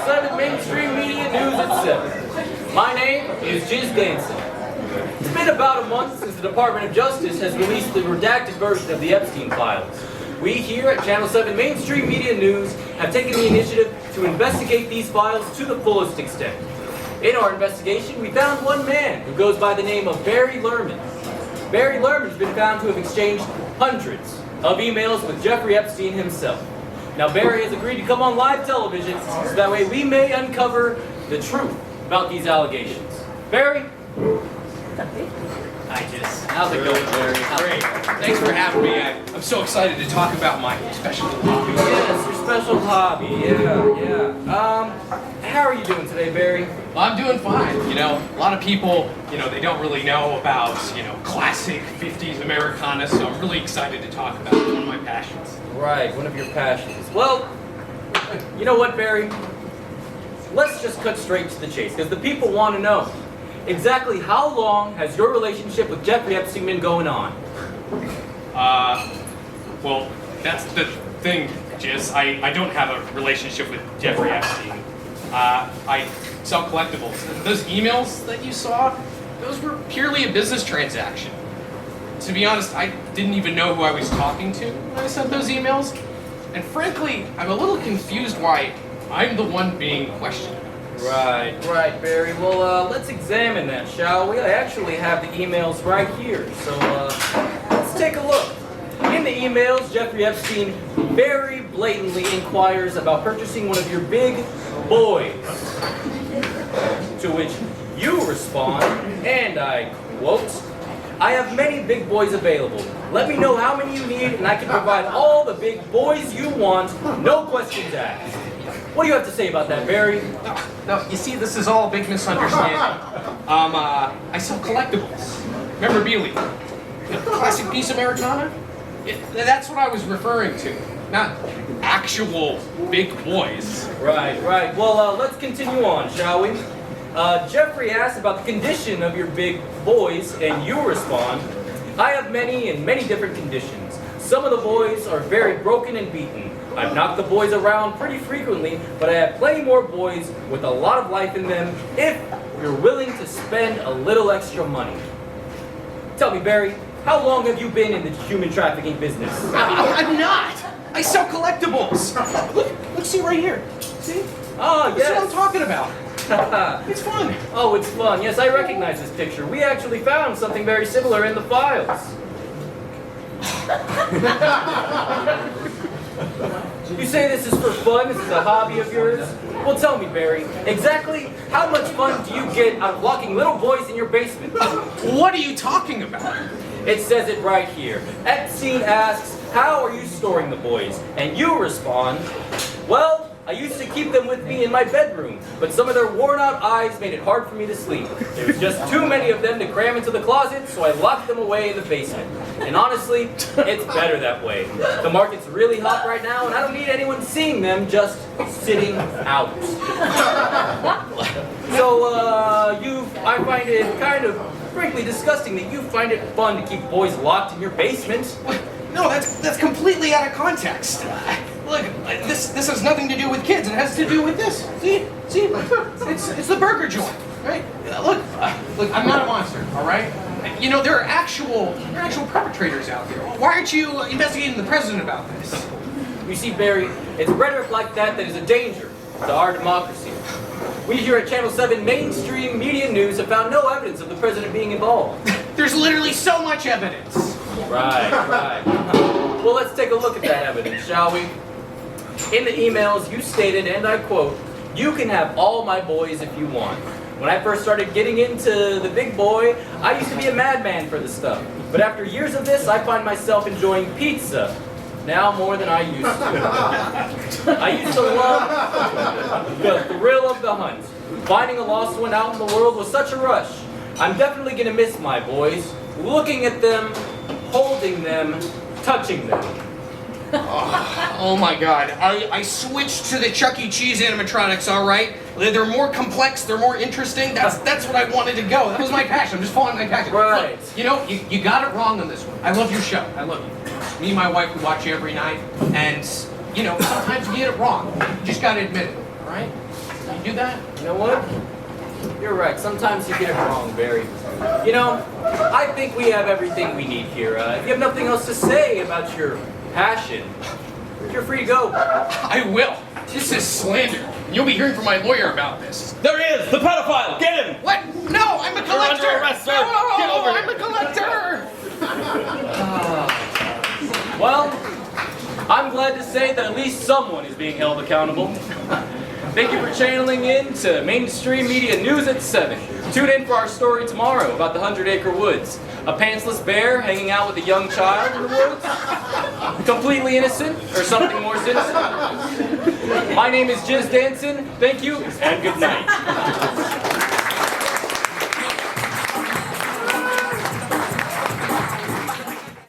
7 mainstream media news at 7. My name is Jiz Danson. It's been about a month since the Department of Justice has released the redacted version of the Epstein files. We here at Channel 7 Mainstream Media News have taken the initiative to investigate these files to the fullest extent. In our investigation, we found one man who goes by the name of Barry Lerman. Barry Lerman's been found to have exchanged hundreds of emails with Jeffrey Epstein himself. Now Barry has agreed to come on live television so that way we may uncover the truth about these allegations. Barry? Hi, Jess. How's it going, Larry? Great. Thanks for having me. I'm so excited to talk about my special hobby. Yes, your special hobby. Yeah. How are you doing today, Barry? Well, I'm doing fine. You know, a lot of people, they don't really know about, classic 50s Americana, so I'm really excited to talk about it. One of my passions. Right, one of your passions. Well, you know what, Barry? Let's just cut straight to the chase, because the people want to know. Exactly how long has your relationship with Jeffrey Epstein been going on? Well, that's the thing, Jess. I don't have a relationship with Jeffrey Epstein. I sell collectibles. Those emails that you saw, those were purely a business transaction. To be honest, I didn't even know who I was talking to when I sent those emails. And frankly, I'm a little confused why I'm the one being questioned. Right, Barry. Well, let's examine that, shall we? I actually have the emails right here, so let's take a look. In the emails, Jeffrey Epstein very blatantly inquires about purchasing one of your big boys. To which you respond, and I quote, "I have many big boys available. Let me know how many you need, and I can provide all the big boys you want, no questions asked." What do you have to say about that, Barry? No, you see, this is all a big misunderstanding. I sell collectibles, memorabilia, classic piece Americana. That's what I was referring to, not actual big boys. Right. Well, let's continue on, shall we? Jeffrey asks about the condition of your big boys, and you respond, "I have many and many different conditions. Some of the boys are very broken and beaten. I've knocked the boys around pretty frequently, but I have plenty more boys with a lot of life in them if you're willing to spend a little extra money." Tell me, Barry, how long have you been in the human trafficking business? I'm not! I sell collectibles! Look, see right here. See? Oh, yes. That's what I'm talking about. It's fun. Oh, it's fun. Yes, I recognize this picture. We actually found something very similar in the files. You say this is for fun? This is a hobby of yours? Well, tell me, Barry, exactly how much fun do you get out of locking little boys in your basement? What are you talking about? It says it right here. Epstein asks, "How are you storing the boys?" And you respond, "Well, I used to keep them with me in my bedroom, but some of their worn-out eyes made it hard for me to sleep. There was just too many of them to cram into the closet, so I locked them away in the basement. And honestly, it's better that way. The market's really hot right now, and I don't need anyone seeing them just sitting out." So, I find it kind of frankly disgusting that you find it fun to keep boys locked in your basement. No, that's completely out of context. Look, this has nothing to do with kids. It has to do with this. See, it's the burger joint, right? Look, I'm not a monster, all right? There are actual perpetrators out there. Why aren't you investigating the president about this? You see, Barry, it's rhetoric like that that is a danger to our democracy. We here at Channel 7 Mainstream Media News have found no evidence of the president being involved. There's literally so much evidence. Right. Well, let's take a look at that evidence, shall we? In the emails, you stated, and I quote, "You can have all my boys if you want. When I first started getting into the big boy, I used to be a madman for the stuff. But after years of this, I find myself enjoying pizza. Now more than I used to. I used to love the thrill of the hunt. Finding a lost one out in the world was such a rush. I'm definitely going to miss my boys. Looking at them, holding them, touching them." Oh my God, I switched to the Chuck E. Cheese animatronics, all right? They're more complex, they're more interesting. That's what I wanted to go. That was my passion. I'm just following my passion. Right. Look, you got it wrong on this one. I love your show. I love you. Me and my wife, we watch you every night. And, sometimes you get it wrong. You just got to admit it, all right? You do that? You know what? You're right. Sometimes you get it wrong, Barry. You know, I think we have everything we need here. If you have nothing else to say about your passion, you're free to go. I will. This is slander. And you'll be hearing from my lawyer about this. There he is, the pedophile. Get him. What? No, I'm a collector. under arrest, sir. No, Get over I'm here. a collector. Well, I'm glad to say that at least someone is being held accountable. Thank you for channeling in to Mainstream Media News at 7. Tune in for our story tomorrow about the 100-acre woods. A pantsless bear hanging out with a young child in the woods? Completely innocent, or something more sinister? My name is Jiz Danson. Thank you, and good night.